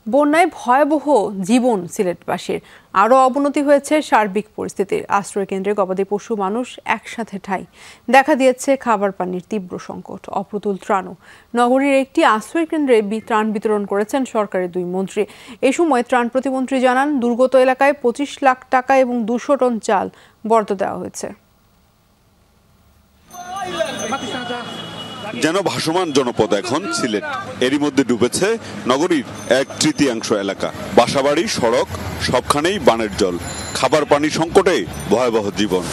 বন্যায় ভয়াবহ জীবন সিলেটবাসীর। আরও অবনতি হয়েছে সার্বিক পরিস্থিতির। আশ্রয় কেন্দ্রে গবাদি পশু মানুষ একসাথে ঠাঁই। দেখা দিয়েছে খাবার পানির তীব্র সংকট, অপ্রতুল ত্রাণও। নগরীর একটি আশ্রয় কেন্দ্রে ত্রাণ বিতরণ করেছেন সরকারের 2 মন্ত্রী। এ সময় ত্রাণ প্রতিমন্ত্রী জানান, দুর্গত এলাকায় 25 লাখ টাকা এবং 200 টন চাল বরাদ্দ দেওয়া হয়েছে। যেন ভাসমান জনপদ এখন সিলেট। এরই মধ্যে ডুবেছে নগরীর 1/3 এলাকা। বাসাবাড়ি, সড়ক সবখানেই বানের জল। খাবার পানি সংকটে ভয়াবহ জীবন।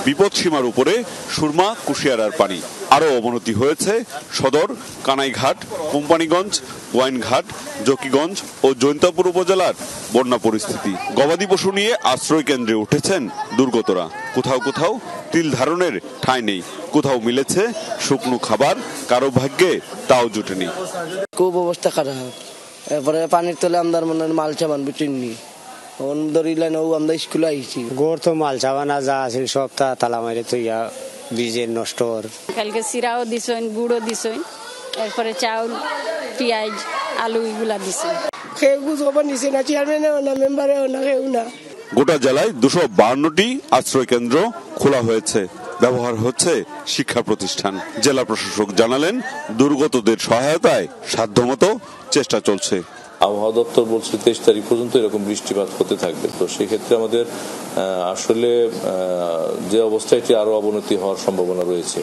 বিপদ সীমার উপরে সুরমা, কুশিয়ারার পানি। আরও অবনতি হয়েছে সদর, কানাইঘাট, কোম্পানিগঞ্জ, ওয়াইনঘাট, জকিগঞ্জ ও জৈন্তাপুর উপজেলার বন্যা পরিস্থিতি। গবাদি পশু নিয়ে আশ্রয় কেন্দ্রে উঠেছেন দুর্গতরা। কোথাও কোথাও তিল ধারণের ঠাঁই নেই, কোথাও মিলেছে শুকনো খাবার, কারো ভাগ্যে তাও জুটেনি। খুব অবস্থা খারাপ। এরপরে পানির তলে আমদার মনে মাল চাবান বিটিনি আমরা স্কুলে আইছি। গোর তো মাল চাবানা যা আছে সব তালা মারে তো বীজের নষ্ট। কালকে সিরাও দিছেন, গুড়ও দিছেন, এরপরে চাউল, পেঁয়াজ, আলু এগুলা দিছেন। গোটা জেলায় 252টি আশ্রয় কেন্দ্র খোলা হয়েছে, ব্যবহার হচ্ছে শিক্ষা প্রতিষ্ঠান। জেলা প্রশাসক জানালেন, দুর্গতদের সহায়তায় সাধ্যমতো চেষ্টা চলছে। আবহাওয়া দপ্তর বলছে 23 তারিখ পর্যন্ত এরকম বৃষ্টিপাত হতে থাকবে। তো সেক্ষেত্রে আমাদের আসলে যে অবস্থা, এটি আরো অবনতি হওয়ার সম্ভাবনা রয়েছে।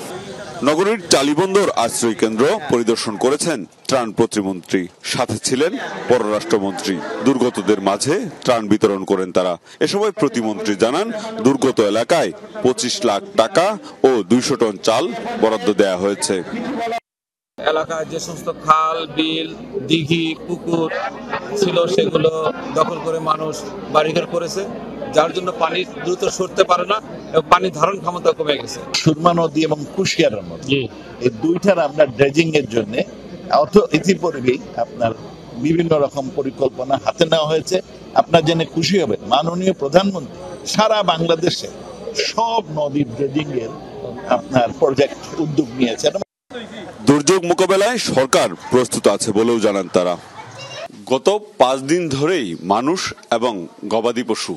নগরীর টালিবন্দর আশ্রয় কেন্দ্র পরিদর্শন করেছেন ত্রাণ প্রতিমন্ত্রী, সাথে ছিলেন পররাষ্ট্রমন্ত্রী। দুর্গতদের মাঝে ত্রাণ বিতরণ করেন তারা। এ সময় প্রতিমন্ত্রী জানান, দুর্গত এলাকায় 25 লাখ টাকা ও 200 টন চাল বরাদ্দ দেয়া হয়েছে। এলাকায় যে সমস্ত খাল, বিল, দিঘি, পুকুর ছিল সেগুলো দখল করে মানুষ বাড়িঘর করেছে, যার জন্য পানি দ্রুত সরতে পারে না এবং পানি ধারণ ক্ষমতা কমে গেছে। সুরমা নদী এবং কুশিয়ারা নদী, এই দুইটার আপনার ড্রেজিং এর জন্য ইতিপূর্বেই আপনার বিভিন্ন রকম পরিকল্পনা হাতে নেওয়া হয়েছে। আপনার জেনে খুশি হবে, মাননীয় প্রধানমন্ত্রী সারা বাংলাদেশে সব নদীর ড্রেজিং এর আপনার প্রজেক্ট উদ্যোগ নিয়েছেন। দুর্যোগ মোকাবেলায় সরকার প্রস্তুত আছে বলেও জানান তারা। গত 5 দিন ধরেই মানুষ এবং গবাদি পশু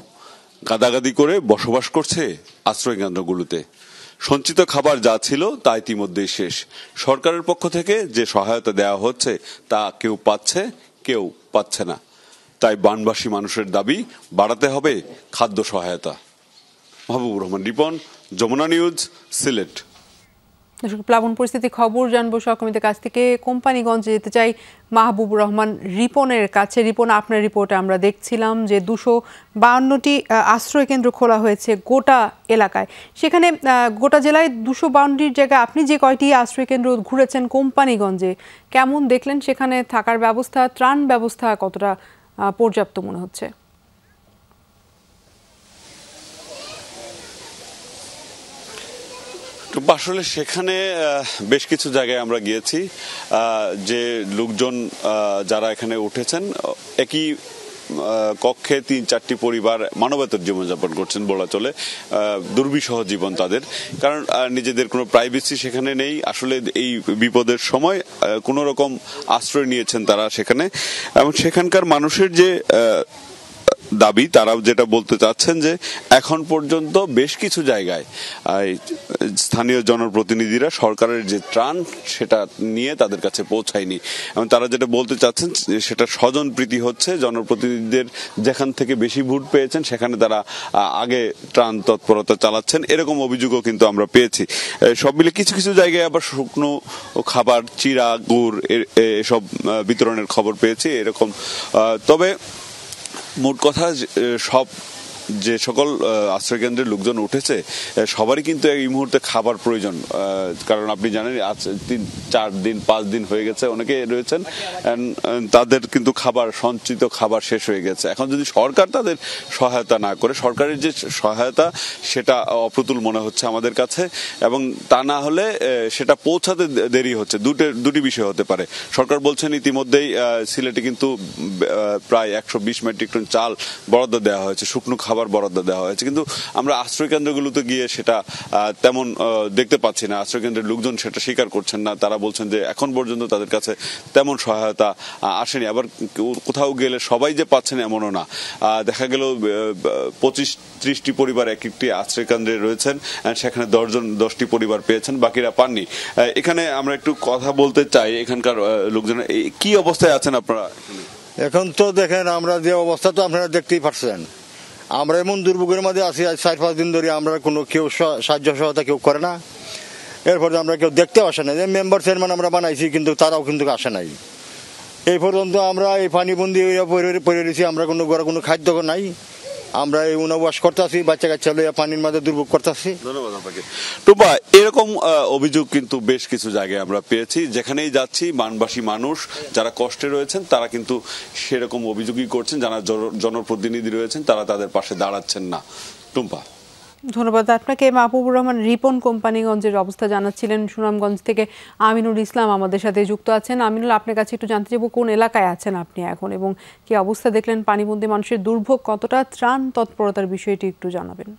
গাদাগাদি করে বসবাস করছে আশ্রয় কেন্দ্রগুলোতে। সঞ্চিত খাবার যা ছিল তা ইতিমধ্যেই শেষ। সরকারের পক্ষ থেকে যে সহায়তা দেওয়া হচ্ছে তা কেউ পাচ্ছে, কেউ পাচ্ছে না। তাই বানবাসী মানুষের দাবি, বাড়াতে হবে খাদ্য সহায়তা। মাহবুবুর রহমান রিপন, যমুনা নিউজ, সিলেট। প্লাবন পরিস্থিতি খবর জানবো সহকর্মীদের কাছ থেকে। কোম্পানিগঞ্জে যেতে চাই মাহবুবুর রহমান রিপনের কাছে। রিপন, আপনার রিপোর্টে আমরা দেখছিলাম যে 252টি আশ্রয় কেন্দ্র খোলা হয়েছে গোটা এলাকায়। সেখানে গোটা জেলায় 252টির জায়গায় আপনি যে কয়টি আশ্রয় কেন্দ্র ঘুরেছেন কোম্পানিগঞ্জে, কেমন দেখলেন সেখানে থাকার ব্যবস্থা, ত্রাণ ব্যবস্থা কতটা পর্যাপ্ত মনে হচ্ছে? আসলে সেখানে বেশ কিছু জায়গায় আমরা গিয়েছি, যে লোকজন যারা এখানে উঠেছেন একই কক্ষে 3-4টি পরিবার মানবেতর জীবনযাপন করছেন বলা চলে। দুর্বিষহ জীবন তাদের, কারণ নিজেদের কোনো প্রাইভেসি সেখানে নেই। আসলে এই বিপদের সময় কোনো রকম আশ্রয় নিয়েছেন তারা সেখানে। এবং সেখানকার মানুষের যে দাবি, তারা যেটা বলতে চাচ্ছেন যে এখন পর্যন্ত বেশ কিছু জায়গায় স্থানীয় জনপ্রতিনিধিরা সরকারের যে ত্রাণ সেটা নিয়ে তাদের কাছে পৌঁছায়নি। এবং তারা যেটা বলতে চাচ্ছেন সেটা স্বজনপ্রীতি হচ্ছে, জনপ্রতিনিধিদের যেখান থেকে বেশি ভোট পেয়েছেন সেখানে তারা আগে ত্রাণ তৎপরতা চালাচ্ছেন, এরকম অভিযোগও কিন্তু আমরা পেয়েছি। সব মিলে কিছু কিছু জায়গায় আবার শুকনো খাবার, চিড়া, গুড় এসব বিতরণের খবর পেয়েছি এরকম। তবে মোট কথা, সব যে সকল আশ্রয় কেন্দ্রের লোকজন উঠেছে সবারই কিন্তু এই মুহূর্তে খাবার প্রয়োজন। কারণ আপনি জানেন, আজ 3-4 দিন 5 দিন হয়ে গেছে অনেকে রয়েছেন, তাদের কিন্তু খাবার, সঞ্চিত খাবার শেষ হয়ে গেছে। এখন যদি সরকার তাদের সহায়তা না করে, সরকারের যে সহায়তা সেটা অপ্রতুল মনে হচ্ছে আমাদের কাছে, এবং তা না হলে সেটা পৌঁছাতে দেরি হচ্ছে। দুটি বিষয় হতে পারে। সরকার বলছেন ইতিমধ্যেই সিলেটে কিন্তু প্রায় 120 মেট্রিক টন চাল বরাদ্দ দেওয়া হয়েছে, শুকনো খাবার খাবার বরাদ্দ দেওয়া হয়েছে, কিন্তু আমরা আশ্রয় কেন্দ্রগুলোতে গিয়ে সেটা তেমন দেখতে পাচ্ছি না। আশ্রয় কেন্দ্রের লোকজন সেটা স্বীকার করছেন না, তারা বলছেন যে এখন পর্যন্ত তাদের কাছে তেমন সহায়তা আসেনি। আবার কোথাও গেলে সবাই যে পাচ্ছেন এমনও না। দেখা গেল 25-30টি পরিবার এক একটি আশ্রয় কেন্দ্রে রয়েছেন, সেখানে 10টি পরিবার পেয়েছেন, বাকিরা পাননি। এখানে আমরা একটু কথা বলতে চাই এখানকার লোকজন, কি অবস্থায় আছেন আপনারা? এখন তো দেখেন আমরা যে অবস্থা তো আপনারা দেখতেই পারছেন, আমরা এমন দুর্ভোগের মধ্যে আছি। আজ 4-5 দিন ধরে আমরা কোনো কেউ সাহায্য সহায়তা কেউ করে না। এরপরে আমরা কেউ দেখতেও আসে না। যে মেম্বার চেয়ারম্যান আমরা বানাইছি, কিন্তু তারাও কিন্তু আসে নাই। এই পর্যন্ত আমরা এই পানিবন্দি পড়ে রয়েছি। আমরা কোনো খাদ্য নাই, আমরা এই উনবাস করতেছি, বাচ্চা কাচ্চা লইয়া পানির মধ্যে দুর্ভোগ করতেছি। ধন্যবাদ আপনাকে। টুপা, এরকম অভিযোগ কিন্তু বেশ কিছু জায়গায় আমরা পেয়েছি। যেখানেই যাচ্ছি মানবাসী মানুষ যারা কষ্টে রয়েছেন তারা কিন্তু সেরকম অভিযোগই করছেন, যারা জনপ্রতিনিধি রয়েছেন তারা তাদের পাশে দাঁড়াচ্ছেন না। টুম্পা, ধন্যবাদ আপনাকে। মাহবুবুর রহমান রিপন কোম্পানিগঞ্জের অবস্থা জানাচ্ছিলেন। সুনামগঞ্জ থেকে আমিনুল ইসলাম আমাদের সাথে যুক্ত আছেন। আমিনুল, আপনার কাছে একটু জানতে চাইব কোন এলাকায় আছেন আপনি এখন, এবং কি অবস্থা দেখলেন, পানিবন্দী মানুষের দুর্ভোগ কতটা, ত্রাণ তৎপরতার বিষয়টি একটু জানাবেন।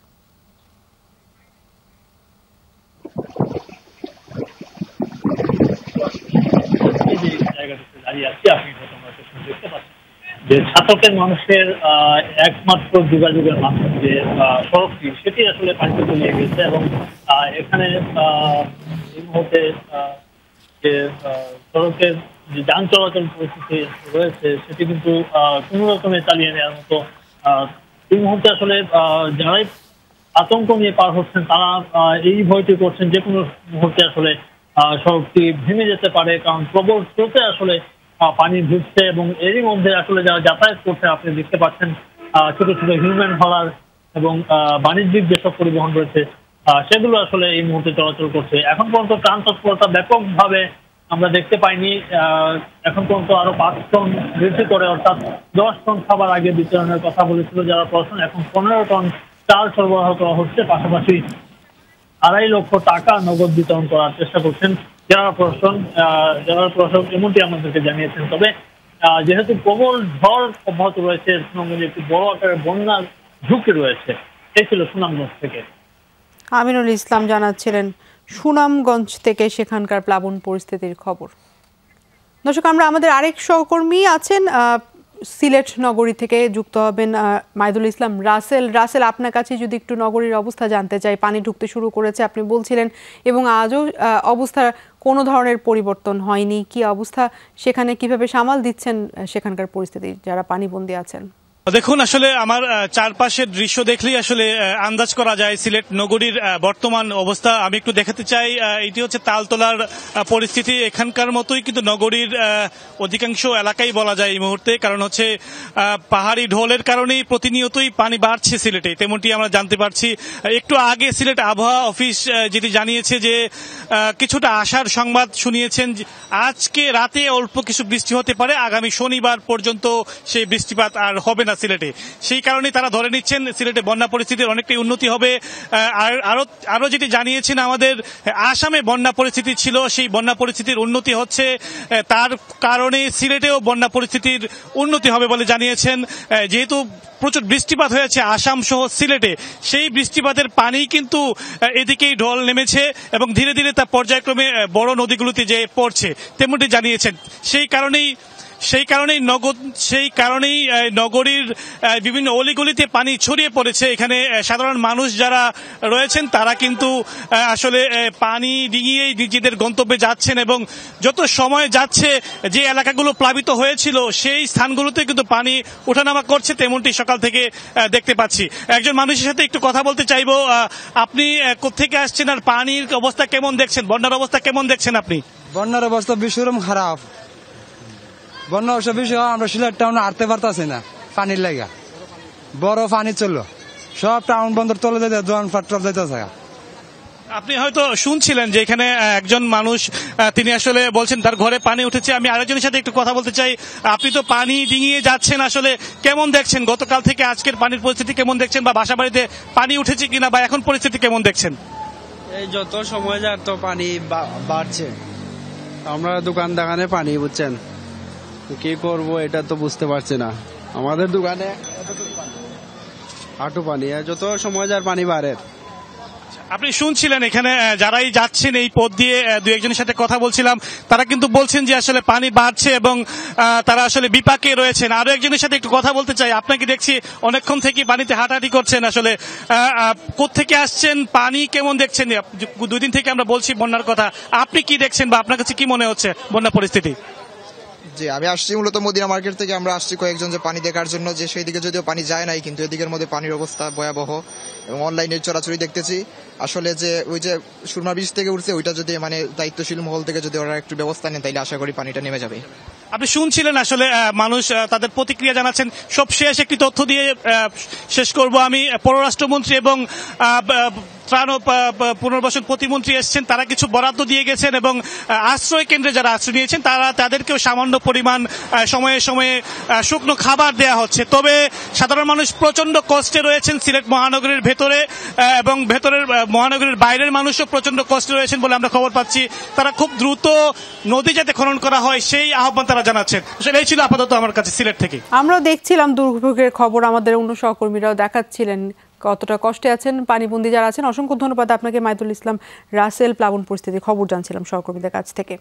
যে ছাতকের মানুষের একমাত্র যোগাযোগের মাধ্যম যে সড়কটি, সেটি আসলে পানিতে তলিয়ে গেছে এবং এখানে এই মুহূর্তে যে সড়কের যে যান চলাচল পরিস্থিতি রয়েছে সেটি কিন্তু কোনো রকমে চালিয়ে নেওয়ার মতো এই মুহূর্তে আসলে যারাই আতঙ্ক নিয়ে পার হচ্ছেন তারা এই ভয়টি করছেন যে কোনো মুহূর্তে আসলে সড়কটি ভেঙে যেতে পারে, কারণ প্রবল স্রোতে আসলে পানি ঢুকছে এবং এরই মধ্যে আসলে যারা যাতায়াত করছে আপনি দেখতে পাচ্ছেন ছোট ছোট হিউম্যান হলার এবং বাণিজ্যিক যেসব পরিবহন রয়েছে সেগুলো আসলে এই মুহূর্তে চলাচল করছে। এখন পর্যন্ত ত্রাণ তৎপরতা ব্যাপকভাবে আমরা দেখতে পাইনি। এখন পর্যন্ত আরো 5 টন বৃদ্ধি করে, অর্থাৎ 10 টন খাবার আগে বিতরণের কথা বলেছিল যারা প্রশাসন, এখন 15 টন চাল সরবরাহ করা হচ্ছে। পাশাপাশি 2.5 লক্ষ টাকা নগদ বিতরণ করার চেষ্টা করছেন জেলা প্রশাসন এমনটি আমাদেরকে জানিয়েছেন। তবে যেহেতু প্রবল ঝড় অব্যাহত রয়েছে, সুনামগঞ্জে একটি বড় আকারের বন্যার ঝুঁকি রয়েছে। এই ছিল সুনামগঞ্জ থেকে আমিনুল ইসলাম জানাচ্ছিলেন সুনামগঞ্জ থেকে সেখানকার প্লাবন পরিস্থিতির খবর। দর্শক, আমরা আমাদের আরেক সহকর্মী আছেন সিলেট নগরী থেকে যুক্ত হবেন মাইদুল ইসলাম রাসেল, আপনার কাছে যদি একটু নগরীর অবস্থা জানতে চাই। পানি ঢুকতে শুরু করেছে আপনি বলছিলেন, এবং আজও অবস্থার কোনো ধরনের পরিবর্তন হয়নি। কি অবস্থা সেখানে, কিভাবে সামাল দিচ্ছেন সেখানকার পরিস্থিতি যারা পানিবন্দী আছেন? দেখুন, আসলে আমার চারপাশের দৃশ্য দেখলেই আসলে আন্দাজ করা যায় সিলেট নগরীর বর্তমান অবস্থা। আমি একটু দেখাতে চাই, এটি হচ্ছে তালতলার পরিস্থিতি। এখানকার মতোই কিন্তু নগরীর অধিকাংশ এলাকাই বলা যায় এই মুহূর্তে, কারণ হচ্ছে পাহাড়ি ঢলের কারণেই প্রতিনিয়তই পানি বাড়ছে সিলেটে, তেমনটি আমরা জানতে পারছি। একটু আগে সিলেট আবহাওয়া অফিস যেটি জানিয়েছে যে কিছুটা আশার সংবাদ শুনিয়েছেন, আজকে রাতে অল্প কিছু বৃষ্টি হতে পারে, আগামী শনিবার পর্যন্ত সেই বৃষ্টিপাত আর হবে না সিলেটে। সেই কারণে তারা ধরে নিচ্ছেন সিলেটে বন্যা পরিস্থিতির অনেকটাই উন্নতি হবে। আরো যেটি জানিয়েছেন, আমাদের আসামে বন্যা পরিস্থিতি ছিল, সেই বন্যা পরিস্থিতির উন্নতি হচ্ছে, তার কারণে সিলেটেও বন্যা পরিস্থিতির উন্নতি হবে বলে জানিয়েছেন। যেহেতু প্রচুর বৃষ্টিপাত হয়েছে আসাম সহ সিলেটে, সেই বৃষ্টিপাতের পানি কিন্তু এদিকেই ঢল নেমেছে এবং ধীরে ধীরে তা পর্যায়ক্রমে বড় নদীগুলোতে যে পড়ছে, তেমনটি জানিয়েছেন। সেই কারণেই নগরীর বিভিন্ন অলিগলিতে পানি ছড়িয়ে পড়েছে। এখানে সাধারণ মানুষ যারা রয়েছেন তারা কিন্তু আসলে পানি ডিঙিয়েই নিজেদের গন্তব্যে যাচ্ছেন, এবং যত সময় যাচ্ছে যে এলাকাগুলো প্লাবিত হয়েছিল সেই স্থানগুলোতে কিন্তু পানি ওঠানামা করছে, তেমনটি সকাল থেকে দেখতে পাচ্ছি। একজন মানুষের সাথে একটু কথা বলতে চাইবো। আপনি কোথেকে আসছেন আর পানির অবস্থা কেমন দেখছেন, বন্যার অবস্থা কেমন দেখছেন আপনি? বন্যার অবস্থা ভীষণ খারাপ। বন্যা অবস্থা বিষয় আমরা সিলেট টাউনে হারতে পারতেছি না, পানির লাগা বড় পানি চললো, সব টাউন বন্দর চলে যেতে দোকান ফাটল যেতেছে। আপনি হয়তো শুনছিলেন যে এখানে একজন মানুষ তিনি আসলে বলছেন তার ঘরে পানি উঠেছে। আমি আরেকজনের সাথে একটু কথা বলতে চাই। আপনি তো পানি ডিঙিয়ে যাচ্ছেন, আসলে কেমন দেখছেন গতকাল থেকে আজকের পানির পরিস্থিতি কেমন দেখছেন, বা বাসা বাড়িতে পানি উঠেছে কিনা, বা এখন পরিস্থিতি কেমন দেখছেন? এই যত সময় যায় তো পানি বাড়ছে, আমরা দোকান দাকানে পানি বুঝছেন, কি করব এটা তো বুঝতে পারছি না। আমাদের দোকানে হাঁটু পানি, যত সময় যার পানি বাড়ে। আপনি শুনছিলেন এখানে যারাই যাচ্ছেন এই পথ দিয়ে দু একজনের সাথে কথা বলছিলাম, তারা কিন্তু বলছেন যে আসলে পানি বাড়ছে এবং তারা আসলে বিপাকে রয়েছেন। আরো একজনের সাথে একটু কথা বলতে চাই। আপনাকে দেখছি অনেকক্ষণ থেকে পানিতে হাঁটাহাঁটি করছেন, আসলে কোত্থেকে আসছেন, পানি কেমন দেখছেন? 2 দিন থেকে আমরা বলছি বন্যার কথা, আপনি কি দেখছেন বা আপনার কাছে কি মনে হচ্ছে বন্যা পরিস্থিতি? জি, আমি আসছি মূলত মদিনা মার্কেট থেকে। আমরা আসছি কয়েকজন যে পানি দেখার জন্য, যে সেই দিকে যদিও পানি যায় নাই, কিন্তু এদিকের মধ্যে পানির অবস্থা ভয়াবহ এবং অনলাইনে চোরাচুরি দেখতেছি। আসলে যে ওই যে সুরমা ব্রিজ থেকে উঠছে, ওইটা যদি মানে দায়িত্বশীল মহল থেকে যদি ওরা একটু ব্যবস্থা নেন, তাইলে আশা করি পানিটা নেমে যাবে। আপনি শুনছিলেন আসলে মানুষ তাদের প্রতিক্রিয়া জানাচ্ছেন। সব শেষ একটি তথ্য দিয়ে শেষ করব আমি। পররাষ্ট্রমন্ত্রী এবং ত্রাণ ও পুনর্বাসন প্রতিমন্ত্রী এসেছেন, তারা কিছু বরাদ্দ দিয়ে গেছেন এবং আশ্রয় কেন্দ্রে যারা আশ্রয় নিয়েছেন তাদেরকেও সামান্য পরিমাণ সময়ে সময়ে শুকনো খাবার দেয়া হচ্ছে। তবে সাধারণ মানুষ প্রচন্ড কষ্টে রয়েছেন সিলেট মহানগরীর ভেতরে এবং ভেতরের মহানগরীর বাইরের মানুষও প্রচন্ড কষ্টে রয়েছেন বলে আমরা খবর পাচ্ছি। তারা খুব দ্রুত নদী যাতে খনন করা হয় সেই আহ্বান তারা জানাচ্ছেন। আসলে এই ছিল আপাতত আমার কাছে সিলেট থেকে। আমরা দেখছিলাম দুর্ভোগের খবর, আমাদের অন্য সহকর্মীরাও দেখাচ্ছিলেন কতটা কষ্টে আছেন পানিবন্দী যারা আছেন। অসংখ্য ধন্যবাদ আপনাকে মাইদুল ইসলাম রাসেল। প্লাবন পরিস্থিতির খবর জানছিলাম সহকর্মীদের কাছ থেকে।